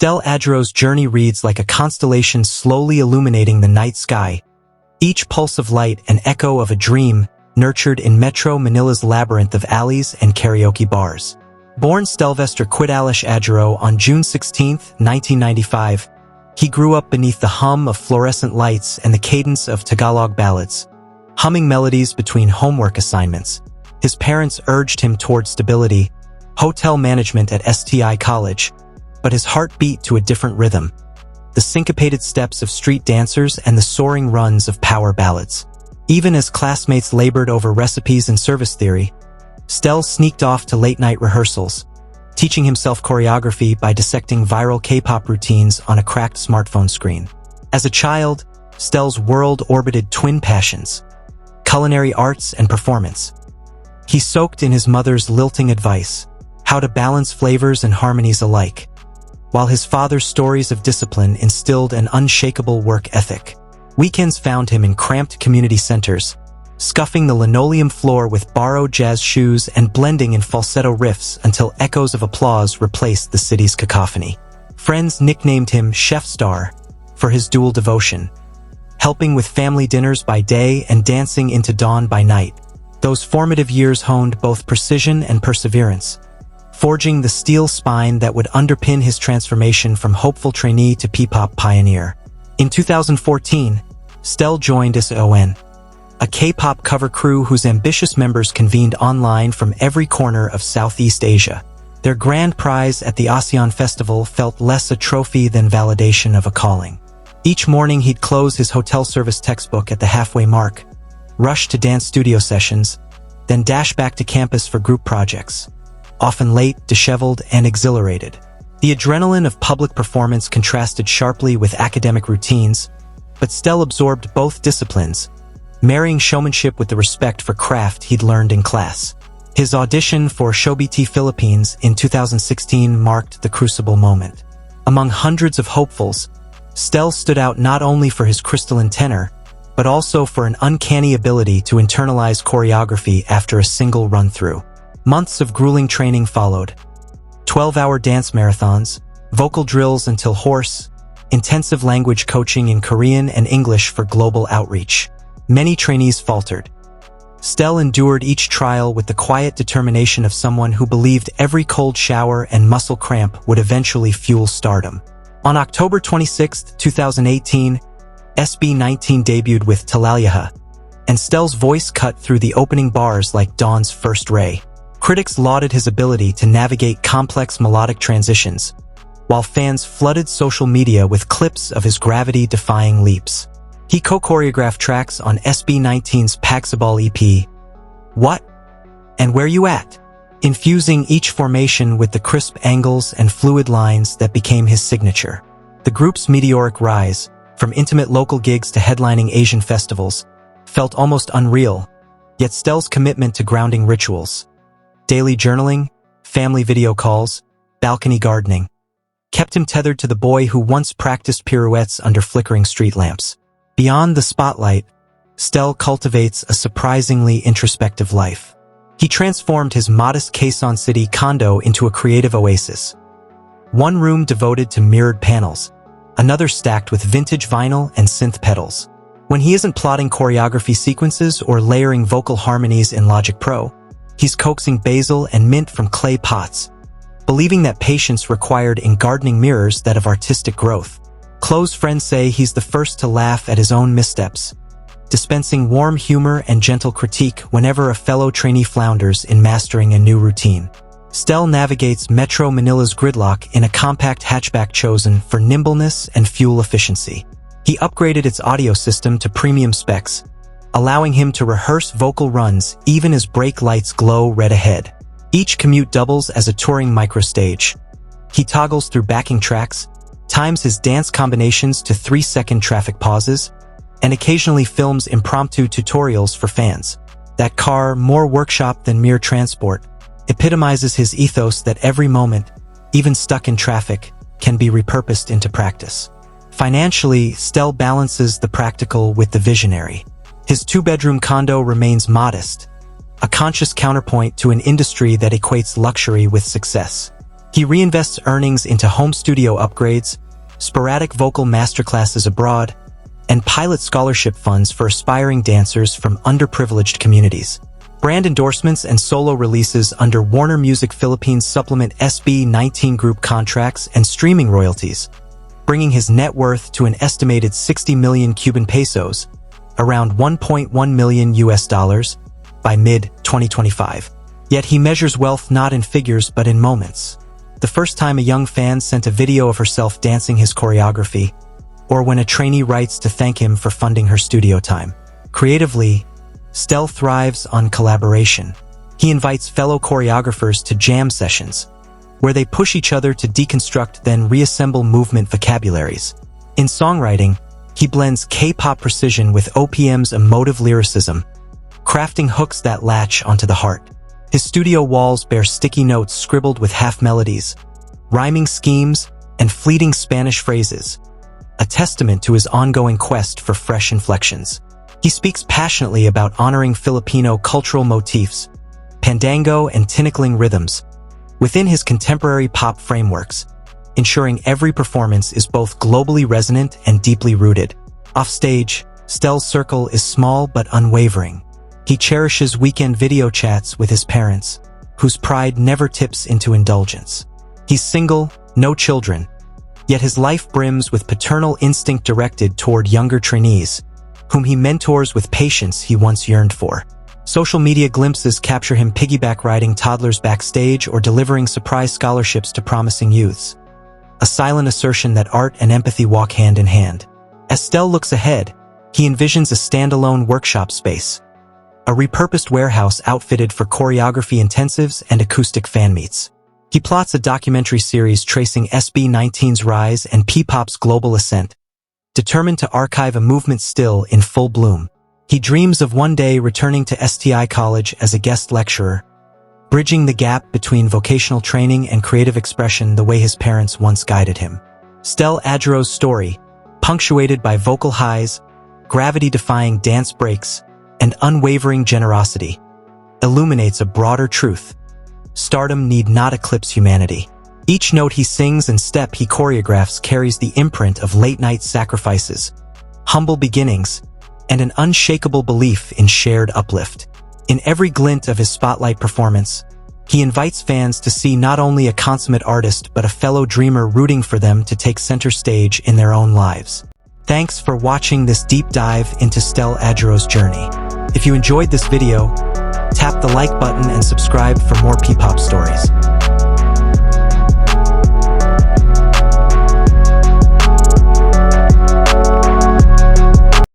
Stell Ajero's journey reads like a constellation slowly illuminating the night sky, each pulse of light an echo of a dream nurtured in Metro Manila's labyrinth of alleys and karaoke bars. Born Stelvester Quidalish Ajero on June 16, 1995, he grew up beneath the hum of fluorescent lights and the cadence of Tagalog ballads, humming melodies between homework assignments. His parents urged him toward stability, hotel management at STI College, but his heart beat to a different rhythm, the syncopated steps of street dancers and the soaring runs of power ballads. Even as classmates labored over recipes and service theory, Stell sneaked off to late-night rehearsals, teaching himself choreography by dissecting viral K-pop routines on a cracked smartphone screen. As a child, Stell's world orbited twin passions: culinary arts and performance. He soaked in his mother's lilting advice, how to balance flavors and harmonies alike, while his father's stories of discipline instilled an unshakable work ethic. Weekends found him in cramped community centers, scuffing the linoleum floor with borrowed jazz shoes and blending in falsetto riffs until echoes of applause replaced the city's cacophony. Friends nicknamed him Chef Star for his dual devotion, helping with family dinners by day and dancing into dawn by night. Those formative years honed both precision and perseverance, forging the steel spine that would underpin his transformation from hopeful trainee to P-pop pioneer. In 2014, Stell joined SE-EON, a K-pop cover crew whose ambitious members convened online from every corner of Southeast Asia. Their grand prize at the ASEAN Festival felt less a trophy than validation of a calling. Each morning he'd close his hotel service textbook at the halfway mark, rush to dance studio sessions, then dash back to campus for group projects, often late, disheveled, and exhilarated. The adrenaline of public performance contrasted sharply with academic routines, but Stell absorbed both disciplines, marrying showmanship with the respect for craft he'd learned in class. His audition for ShowBT Philippines in 2016 marked the crucible moment. Among hundreds of hopefuls, Stell stood out not only for his crystalline tenor, but also for an uncanny ability to internalize choreography after a single run-through. Months of grueling training followed. 12-hour dance marathons, vocal drills until hoarse, intensive language coaching in Korean and English for global outreach. Many trainees faltered. Stell endured each trial with the quiet determination of someone who believed every cold shower and muscle cramp would eventually fuel stardom. On October 26, 2018, SB19 debuted with Talalyaha, and Stell's voice cut through the opening bars like dawn's first ray. Critics lauded his ability to navigate complex melodic transitions, while fans flooded social media with clips of his gravity-defying leaps. He co-choreographed tracks on SB19's Pagsabal EP, What? And Where You At?, infusing each formation with the crisp angles and fluid lines that became his signature. The group's meteoric rise, from intimate local gigs to headlining Asian festivals, felt almost unreal, yet Stell's commitment to grounding rituals, daily journaling, family video calls, balcony gardening, kept him tethered to the boy who once practiced pirouettes under flickering street lamps. Beyond the spotlight, Stell cultivates a surprisingly introspective life. He transformed his modest Quezon City condo into a creative oasis. One room devoted to mirrored panels, another stacked with vintage vinyl and synth pedals. When he isn't plotting choreography sequences or layering vocal harmonies in Logic Pro, he's coaxing basil and mint from clay pots, believing that patience required in gardening mirrors that of artistic growth. Close friends say he's the first to laugh at his own missteps, dispensing warm humor and gentle critique whenever a fellow trainee flounders in mastering a new routine. Stell navigates Metro Manila's gridlock in a compact hatchback chosen for nimbleness and fuel efficiency. He upgraded its audio system to premium specs, allowing him to rehearse vocal runs even as brake lights glow red ahead. Each commute doubles as a touring microstage. He toggles through backing tracks, times his dance combinations to 3-second traffic pauses, and occasionally films impromptu tutorials for fans. That car, more workshop than mere transport, epitomizes his ethos that every moment, even stuck in traffic, can be repurposed into practice. Financially, Stell balances the practical with the visionary. His 2-bedroom condo remains modest, a conscious counterpoint to an industry that equates luxury with success. He reinvests earnings into home studio upgrades, sporadic vocal masterclasses abroad, and pilot scholarship funds for aspiring dancers from underprivileged communities. Brand endorsements and solo releases under Warner Music Philippines supplement SB19 group contracts and streaming royalties, bringing his net worth to an estimated 60 million Cuban pesos, around 1.1 million US dollars, by mid-2025. Yet he measures wealth not in figures but in moments. The first time a young fan sent a video of herself dancing his choreography, or when a trainee writes to thank him for funding her studio time. Creatively, Stell thrives on collaboration. He invites fellow choreographers to jam sessions, where they push each other to deconstruct then reassemble movement vocabularies. In songwriting, he blends K-pop precision with OPM's emotive lyricism, crafting hooks that latch onto the heart. His studio walls bear sticky notes scribbled with half melodies, rhyming schemes, and fleeting Spanish phrases, a testament to his ongoing quest for fresh inflections. He speaks passionately about honoring Filipino cultural motifs, pandango and tinikling rhythms, within his contemporary pop frameworks, ensuring every performance is both globally resonant and deeply rooted. Offstage, Stell's circle is small but unwavering. He cherishes weekend video chats with his parents, whose pride never tips into indulgence. He's single, no children, yet his life brims with paternal instinct directed toward younger trainees, whom he mentors with patience he once yearned for. Social media glimpses capture him piggyback riding toddlers backstage or delivering surprise scholarships to promising youths, a silent assertion that art and empathy walk hand in hand. As Stell looks ahead, he envisions a standalone workshop space, a repurposed warehouse outfitted for choreography intensives and acoustic fan meets. He plots a documentary series tracing SB19's rise and P-pop's global ascent, determined to archive a movement still in full bloom. He dreams of one day returning to STI college as a guest lecturer, bridging the gap between vocational training and creative expression the way his parents once guided him. Stell Ajero's story, punctuated by vocal highs, gravity-defying dance breaks, and unwavering generosity, illuminates a broader truth. Stardom need not eclipse humanity. Each note he sings and step he choreographs carries the imprint of late-night sacrifices, humble beginnings, and an unshakable belief in shared uplift. In every glint of his spotlight performance, he invites fans to see not only a consummate artist but a fellow dreamer rooting for them to take center stage in their own lives. Thanks for watching this deep dive into Stell Ajero's journey. If you enjoyed this video, tap the like button and subscribe for more P-pop stories.